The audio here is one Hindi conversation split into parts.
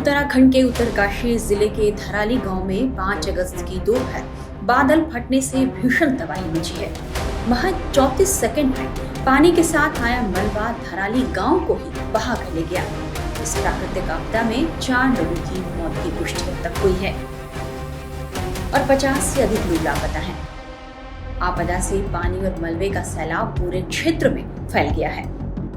उत्तराखंड के उत्तरकाशी जिले के धराली गांव में 5 अगस्त की दोपहर बादल फटने से भीषण तबाही मची है। महज 34 सेकंड में पानी के साथ आया मलबा धराली गांव को ही बहा कर ले गया। इस प्राकृतिक आपदा में 4 लोगों की मौत की पुष्टि अब तक हुई है और 50 से अधिक लोग लापता हैं। आपदा से पानी और मलबे का सैलाब पूरे क्षेत्र में फैल गया है,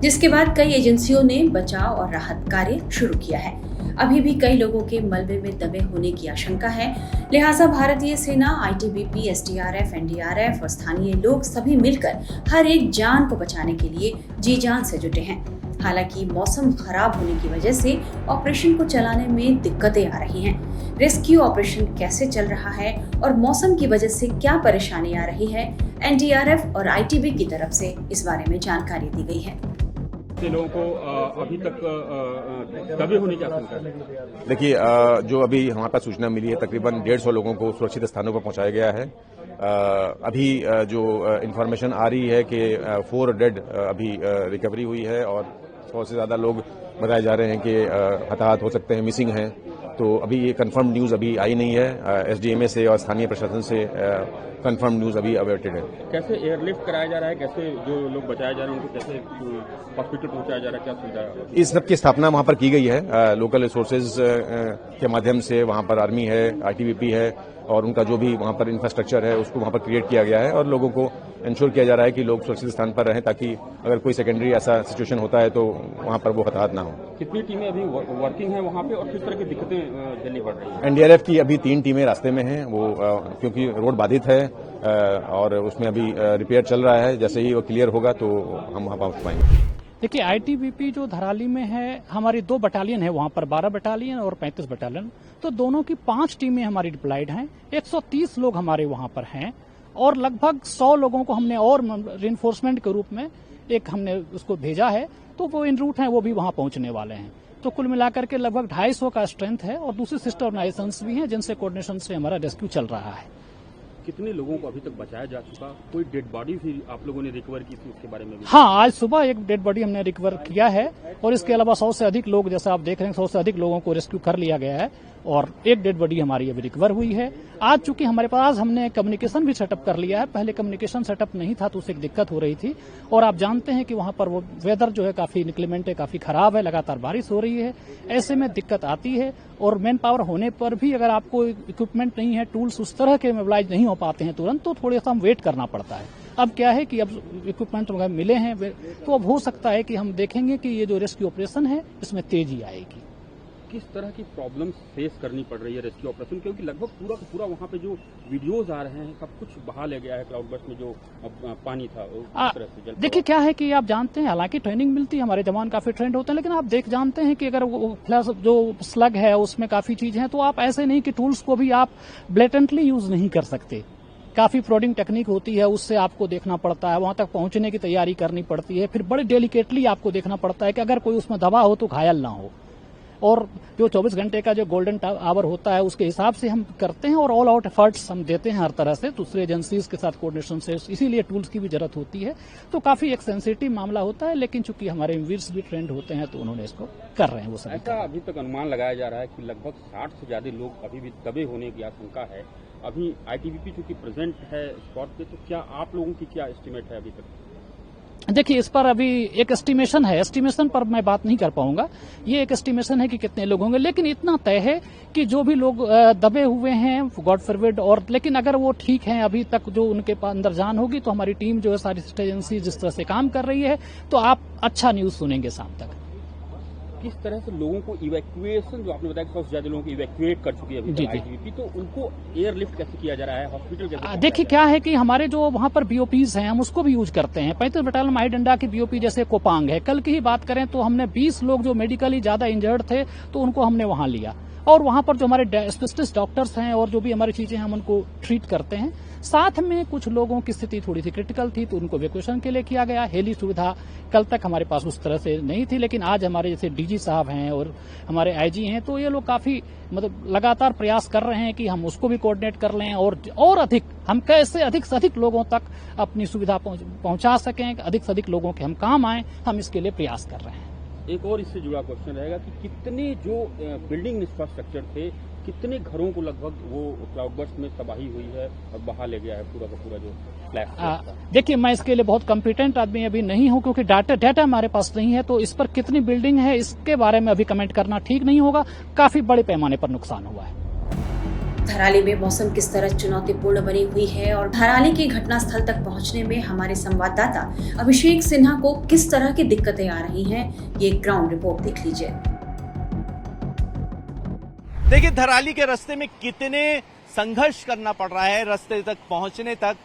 जिसके बाद कई एजेंसियों ने बचाव और राहत कार्य शुरू किया है। अभी भी कई लोगों के मलबे में दबे होने की आशंका है, लिहाजा भारतीय सेना, आईटीबीपी, एसडीआरएफ, एनडीआरएफ और स्थानीय लोग सभी मिलकर हर एक जान को बचाने के लिए जी जान से जुटे हैं। हालांकि मौसम खराब होने की वजह से ऑपरेशन को चलाने में दिक्कतें आ रही हैं। रेस्क्यू ऑपरेशन कैसे चल रहा है और मौसम की वजह से क्या परेशानी आ रही है, एनडीआरएफ और आईटीबी की तरफ से इस बारे में जानकारी दी गई है। लोगों को अभी तक दबे होने की आशंका है। देखिए, जो अभी हमारे पास सूचना मिली है, तकरीबन 150 लोगों को सुरक्षित स्थानों पर पहुंचाया गया है। अभी जो इन्फॉर्मेशन आ रही है कि 4 डेड अभी रिकवरी हुई है और 100 से ज्यादा लोग बताए जा रहे हैं कि हताहत हो सकते हैं, मिसिंग हैं। तो अभी ये कंफर्म न्यूज अभी आई नहीं है। एसडीएमए से और स्थानीय प्रशासन से कंफर्म न्यूज अभी अवेटेड है। कैसे एयरलिफ्ट कराया जा रहा है, कैसे जो लोग बचाए जा रहे हैं उनको कैसे हॉस्पिटल पहुंचाया जा रहा है, क्या सुविधा? इस सब की स्थापना वहां पर की गई है। लोकल रिसोर्सेज के माध्यम से वहां पर आर्मी है, आईटीबीपी है और उनका जो भी वहां पर इंफ्रास्ट्रक्चर है उसको वहां पर क्रिएट किया गया है और लोगों को इंश्योर किया जा रहा है कि लोग सुरक्षित स्थान पर रहें, ताकि अगर कोई सेकेंडरी ऐसा सिचुएशन होता है तो वहां पर वो हताहत ना हो। कितनी टीमें अभी वर्किंग है वहां पे और किस तरह की दिक्कतें झेलनी पड़ रही है? एनडीआरएफ की अभी 3 टीमें रास्ते में हैं। वो क्योंकि रोड बाधित है और उसमें अभी रिपेयर चल रहा है। जैसे ही वो क्लियर होगा तो हम वहां पहुंच पाएंगे। देखिए, आईटीबीपी जो धराली में है, हमारी 2 बटालियन है वहां पर, 12 बटालियन और 35 बटालियन। तो दोनों की 5 टीमें हमारी डिप्लॉयड हैं। 130 लोग हमारे वहां पर हैं और लगभग 100 लोगों को हमने और रिइंफोर्समेंट के रूप में हमने उसको भेजा है। तो वो इन रूट हैं, वो भी वहां पहुंचने वाले हैं। तो कुल मिलाकर के लगभग 250 का स्ट्रेंथ है और दूसरी सिस्टर ऑर्गेनाइजेशंस भी हैं जिनसे कोऑर्डिनेशन से हमारा रेस्क्यू चल रहा है। कितने लोगों को अभी तक बचाया जा चुका? कोई डेड बॉडी भी आप लोगों ने रिकवर की थी, उसके बारे में भी? हाँ, आज सुबह एक डेड बॉडी हमने रिकवर किया है और इसके अलावा 100 से अधिक लोग, जैसा आप देख रहे हैं, 100 से अधिक लोगों को रेस्क्यू कर लिया गया है और एक डेड बॉडी हमारी अभी रिकवर हुई है। आज चूंकि हमारे पास हमने कम्युनिकेशन भी सेटअप कर लिया है, पहले कम्युनिकेशन सेटअप नहीं था तो उससे एक दिक्कत हो रही थी। और आप जानते हैं कि वहां पर वो वेदर जो है काफी इंक्लीमेंट है, काफी खराब है, लगातार बारिश हो रही है, ऐसे में दिक्कत आती है। और मैन पावर होने पर भी अगर आपको इक्विपमेंट नहीं है, टूल्स उस तरह के मोबिलाइज नहीं हो पाते हैं तुरंत, तो थोड़ा सा हम वेट करना पड़ता है। अब क्या है कि अब इक्विपमेंट वगैरह मिले हैं तो अब हो सकता है कि हम देखेंगे कि ये जो रेस्क्यू ऑपरेशन है इसमें तेजी आएगी। किस तरह की प्रॉब्लम फेस करनी पड़ रही है रेस्क्यू ऑपरेशन? क्योंकि लगभग पूरा का पूरा वहाँ पे जो वीडियोज आ रहे हैं, सब कुछ बहा ले गया है क्लाउड बर्स्ट में जो पानी था उस तरह से। देखिए, क्या है कि आप जानते हैं, हालांकि ट्रेनिंग मिलती है, हमारे जवान काफी ट्रेंड होते हैं, लेकिन आप जानते हैं कि अगर वो फ्लैश जो स्लग है उसमें काफी चीजें हैं, तो आप ऐसे नहीं कि टूल्स को भी आप ब्लेटेंटली यूज नहीं कर सकते। काफी प्रोडिंग टेक्निक होती है, उससे आपको देखना पड़ता है, वहां तक पहुंचने की तैयारी करनी पड़ती है, फिर बड़े डेलिकेटली आपको देखना पड़ता है कि अगर कोई उसमें दबा हो तो घायल ना हो। और जो 24 घंटे का जो गोल्डन आवर होता है उसके हिसाब से हम करते हैं और ऑल आउट एफर्ट्स हम देते हैं हर तरह से, दूसरे एजेंसीज के साथ कोऑर्डिनेशन से। इसीलिए टूल्स की भी जरूरत होती है। तो काफी एक सेंसिटिव मामला होता है, लेकिन चूंकि हमारे वीर्स भी ट्रेंड होते हैं तो उन्होंने इसको कर रहे हैं। वो सब ऐसा अभी तक अनुमान लगाया जा रहा है कि लगभग 60 से ज्यादा लोग अभी भी दबे होने की आशंका है। अभी आईटीबीपी चूंकि प्रेजेंट है स्पॉट पे, तो क्या आप लोगों की क्या एस्टिमेट है अभी तक? देखिए, इस पर अभी एक एस्टिमेशन है, एस्टिमेशन पर मैं बात नहीं कर पाऊंगा। ये एक एस्टिमेशन है कि कितने लोग होंगे, लेकिन इतना तय है कि जो भी लोग दबे हुए हैं, गॉड फॉरबिड, और लेकिन अगर वो ठीक हैं, अभी तक जो उनके पास अंदर जान होगी, तो हमारी टीम जो है, सारी एजेंसी जिस तरह से काम कर रही है, तो आप अच्छा न्यूज सुनेंगे शाम तक। किस तरह से लोगों को इवैक्यूएशन, जो आपने बताया कि 100 से ज्यादा लोगों को इवैक्यूएट कर चुकी है अभी आईटीबीपी, तो उनको एयरलिफ्ट कैसे किया जा रहा है, हॉस्पिटल कैसे? देखिए, क्या है कि हमारे जो वहां पर बीओपीज हैं, हम उसको भी यूज करते हैं। 35 बटालियन माई डंडा की बीओपी जैसे कोपांग है। कल की ही बात करें तो हमने 20 लोग जो मेडिकली ज्यादा इंजर्ड थे तो उनको हमने वहां लिया और वहां पर जो हमारे स्पेशलिस्ट डॉक्टर्स हैं और जो भी हमारी चीजें हम उनको ट्रीट करते हैं। साथ में कुछ लोगों की स्थिति थोड़ी सी क्रिटिकल थी तो उनको इवैक्यूएशन के लिए किया गया। हेली सुविधा कल तक हमारे पास उस तरह से नहीं थी, लेकिन आज हमारे जैसे डीजी साहब हैं और हमारे आईजी हैं, तो ये लोग काफी लगातार प्रयास कर रहे हैं कि हम उसको भी कोऑर्डिनेट कर लें और अधिक हम कैसे अधिक से अधिक लोगों तक अपनी सुविधा पहुंचा सकें, अधिक से अधिक लोगों के हम काम आए, हम इसके लिए प्रयास कर रहे हैं। एक और इससे जुड़ा क्वेश्चन रहेगा कि कितने जो बिल्डिंग इंफ्रास्ट्रक्चर थे, कितने घरों को लगभग वो क्लाउडबर्स्ट में तबाही हुई है और बहा ले गया है पूरा का पूरा जो फ्लैट। देखिए, मैं इसके लिए बहुत कॉम्पिटेंट आदमी अभी नहीं हूं, क्योंकि डाटा हमारे पास नहीं है, तो इस पर कितनी बिल्डिंग है इसके बारे में अभी कमेंट करना ठीक नहीं होगा। काफी बड़े पैमाने पर नुकसान हुआ है। धराली में मौसम किस तरह चुनौतीपूर्ण बनी हुई है और धराली की घटनास्थल तक पहुंचने में हमारे संवाददाता अभिषेक सिन्हा को किस तरह की दिक्कतें आ रही हैं, ये ग्राउंड रिपोर्ट देख लीजिए। देखिए, धराली के रास्ते में कितने संघर्ष करना पड़ रहा है रास्ते तक पहुंचने तक,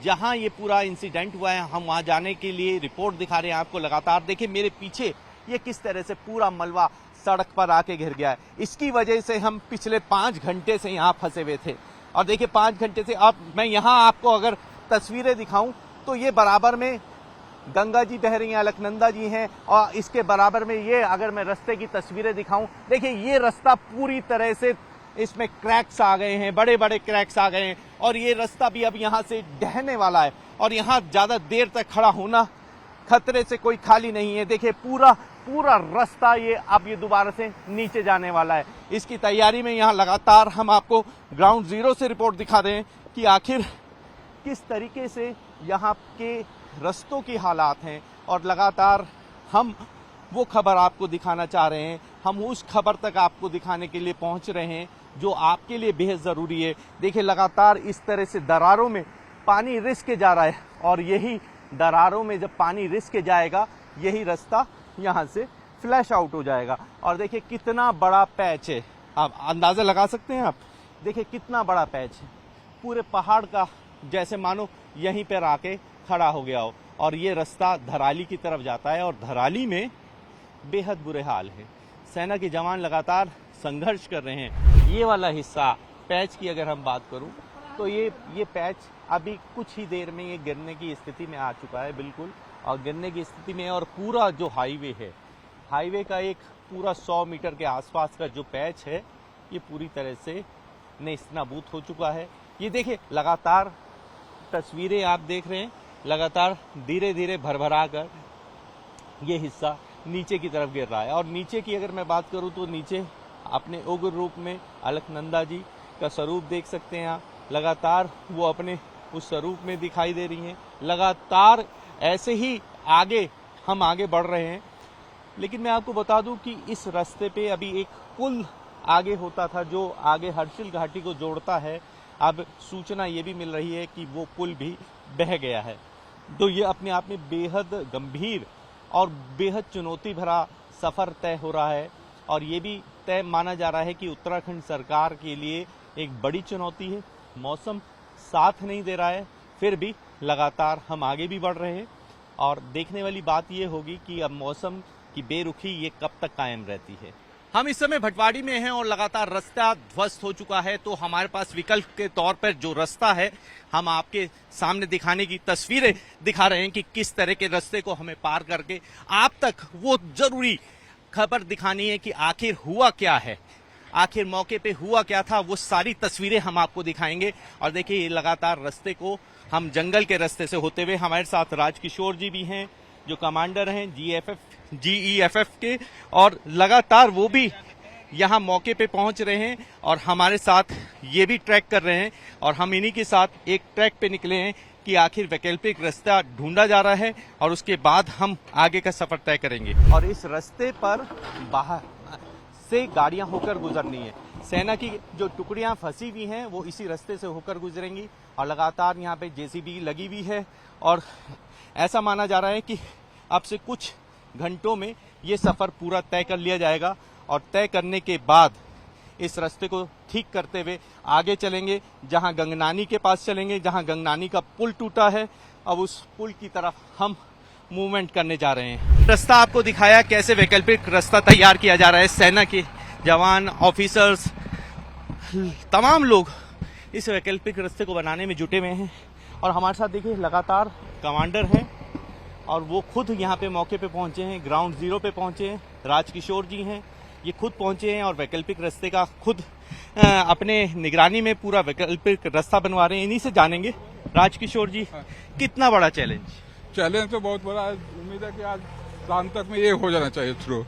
जहां ये पूरा इंसिडेंट हुआ है। हम वहां जाने के लिए रिपोर्ट दिखा रहे हैं आपको लगातार। देखिए मेरे पीछे ये किस तरह से पूरा मलबा सड़क पर आके घिर गया है। इसकी वजह से हम पिछले 5 घंटे से यहाँ फंसे हुए थे। और देखिए 5 घंटे से अब मैं यहाँ आपको अगर तस्वीरें दिखाऊं तो ये बराबर में गंगा जी बह रही हैं, अलकनंदा जी हैं, और इसके बराबर में ये अगर मैं रास्ते की तस्वीरें दिखाऊं, देखिए ये रास्ता पूरी तरह से इसमें क्रैक्स आ गए हैं, बड़े बड़े क्रैक्स आ गए हैं, और ये रास्ता भी अब यहाँ से ढहने वाला है और यहाँ ज्यादा देर तक खड़ा होना खतरे से कोई खाली नहीं है। देखिए पूरा रास्ता ये अब ये दोबारा से नीचे जाने वाला है। इसकी तैयारी में यहाँ लगातार हम आपको ग्राउंड जीरो से रिपोर्ट दिखा रहे हैं कि आखिर किस तरीके से यहाँ के रास्तों की हालात हैं, और लगातार हम वो खबर आपको दिखाना चाह रहे हैं। हम उस खबर तक आपको दिखाने के लिए पहुंच रहे हैं जो आपके लिए बेहद जरूरी है। देखिए लगातार इस तरह से दरारों में पानी रिस के जा रहा है, और यही दरारों में जब पानी रिस के जाएगा यही रास्ता यहाँ से फ्लैश आउट हो जाएगा। और देखिए कितना बड़ा पैच है, आप अंदाजा लगा सकते हैं। आप देखिए कितना बड़ा पैच है, पूरे पहाड़ का जैसे मानो यहीं पर आके खड़ा हो गया हो। और ये रास्ता धराली की तरफ जाता है, और धराली में बेहद बुरे हाल है। सेना के जवान लगातार संघर्ष कर रहे हैं। ये वाला हिस्सा पैच की अगर हम बात करूं तो ये पैच अभी कुछ ही देर में ये गिरने की स्थिति में आ चुका है, बिल्कुल, और गिरने की स्थिति में। और पूरा जो हाईवे है, हाईवे का एक पूरा 100 मीटर के आसपास का जो पैच है ये पूरी तरह से नेस्तनाबूद हो चुका है। ये देखिए लगातार तस्वीरें आप देख रहे हैं, लगातार धीरे धीरे भरभरा कर ये हिस्सा नीचे की तरफ गिर रहा है। और नीचे की अगर मैं बात करूं तो नीचे अपने उग्र रूप में अलकनंदा जी का स्वरूप देख सकते हैं आप। लगातार वो अपने उस स्वरूप में दिखाई दे रही हैं। लगातार ऐसे ही हम आगे बढ़ रहे हैं। लेकिन मैं आपको बता दूं कि इस रास्ते पे अभी एक पुल आगे होता था जो आगे हर्षिल घाटी को जोड़ता है। अब सूचना ये भी मिल रही है कि वो पुल भी बह गया है। तो ये अपने आप में बेहद गंभीर और बेहद चुनौती भरा सफर तय हो रहा है, और ये भी तय माना जा रहा है कि उत्तराखंड सरकार के लिए एक बड़ी चुनौती है। मौसम साथ नहीं दे रहा है, फिर भी लगातार हम आगे भी बढ़ रहे हैं, और देखने वाली बात ये होगी कि अब मौसम की बेरुखी ये कब तक कायम रहती है। हम इस समय भटवाड़ी में हैं और लगातार रास्ता ध्वस्त हो चुका है, तो हमारे पास विकल्प के तौर पर जो रास्ता है हम आपके सामने दिखाने की तस्वीरें दिखा रहे हैं कि किस तरह के रास्ते को हमें पार करके आप तक वो जरूरी खबर दिखानी है कि आखिर हुआ क्या है, आखिर मौके पे हुआ क्या था। वो सारी तस्वीरें हम आपको दिखाएंगे। और देखिए ये लगातार रास्ते को हम जंगल के रास्ते से होते हुए, हमारे साथ राजकिशोर जी भी हैं जो कमांडर हैं GEFF के, और लगातार वो भी यहाँ मौके पे पहुंच रहे हैं और हमारे साथ ये भी ट्रैक कर रहे हैं। और हम इन्हीं के साथ एक ट्रैक पे निकले हैं कि आखिर वैकल्पिक रास्ता ढूंढा जा रहा है, और उसके बाद हम आगे का सफर तय करेंगे। और इस रास्ते पर बाहर से गाड़ियां होकर गुजरनी है। सेना की जो टुकड़ियां फंसी हुई हैं वो इसी रास्ते से होकर गुजरेंगी, और लगातार यहाँ पे JCB लगी हुई है। और ऐसा माना जा रहा है कि अब से कुछ घंटों में ये सफर पूरा तय कर लिया जाएगा, और तय करने के बाद इस रास्ते को ठीक करते हुए आगे चलेंगे, जहां गंगनानी के पास चलेंगे, जहां गंगनानी का पुल टूटा है। अब उस पुल की तरफ हम मूवमेंट करने जा रहे हैं। रास्ता आपको दिखाया कैसे वैकल्पिक रास्ता तैयार किया जा रहा है। सेना के जवान, ऑफिसर्स, तमाम लोग इस वैकल्पिक रास्ते को बनाने में जुटे हुए हैं। और हमारे साथ देखिए लगातार कमांडर हैं, और वो खुद यहाँ पे मौके पे पहुंचे हैं, ग्राउंड जीरो पे पहुंचे हैं। राजकिशोर जी हैं, ये खुद पहुंचे हैं और वैकल्पिक रास्ते का खुद अपने निगरानी में पूरा वैकल्पिक रास्ता बनवा रहे हैं। इन्हीं से जानेंगे। राजकिशोर जी, कितना बड़ा चैलेंज तो बहुत बड़ा है। उम्मीद है कि आज शाम तक में ये हो जाना चाहिए थ्रू।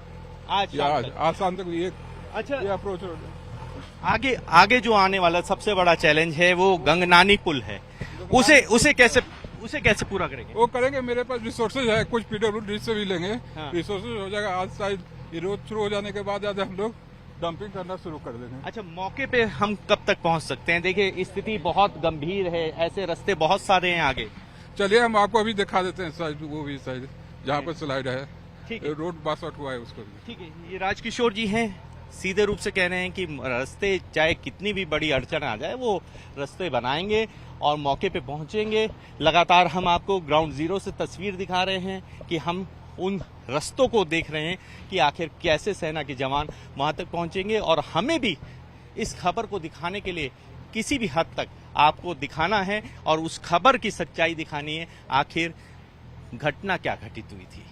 आज शाम तक। आज शाम तक ये अच्छा, अप्रोच रोड है। आगे जो आने वाला सबसे बड़ा चैलेंज है वो गंगनानी पुल है, उसे कैसे पूरा करेंगे? वो करेंगे, मेरे पास रिसोर्सेज है, कुछ PWD से भी लेंगे, हाँ। रिसोर्सेज हो जाएगा। आज शायद ये रोड शुरू हो जाने के बाद हम लोग डंपिंग करना शुरू कर देंगे। अच्छा, मौके पे हम कब तक पहुंच सकते हैं? देखिए स्थिति बहुत गंभीर है, ऐसे रास्ते बहुत सारे हैं आगे। चलिए हम आपको अभी दिखा देते हैं साइड, वो भी साइड जहाँ पर स्लाइड है, ठीक है, रोड बास आउट हुआ है उसको भी। ठीक है। ये राजकिशोर जी हैं, सीधे रूप से कह रहे हैं कि रास्ते चाहे कितनी भी बड़ी अड़चन आ जाए वो रास्ते बनाएंगे और मौके पे पहुंचेंगे। लगातार हम आपको ग्राउंड जीरो से तस्वीर दिखा रहे हैं कि हम उन रास्तों को देख रहे हैं कि आखिर कैसे सेना के जवान वहां तक पहुंचेंगे, और हमें भी इस खबर को दिखाने के लिए किसी भी हद तक आपको दिखाना है और उस खबर की सच्चाई दिखानी है, आखिर घटना क्या घटित हुई थी।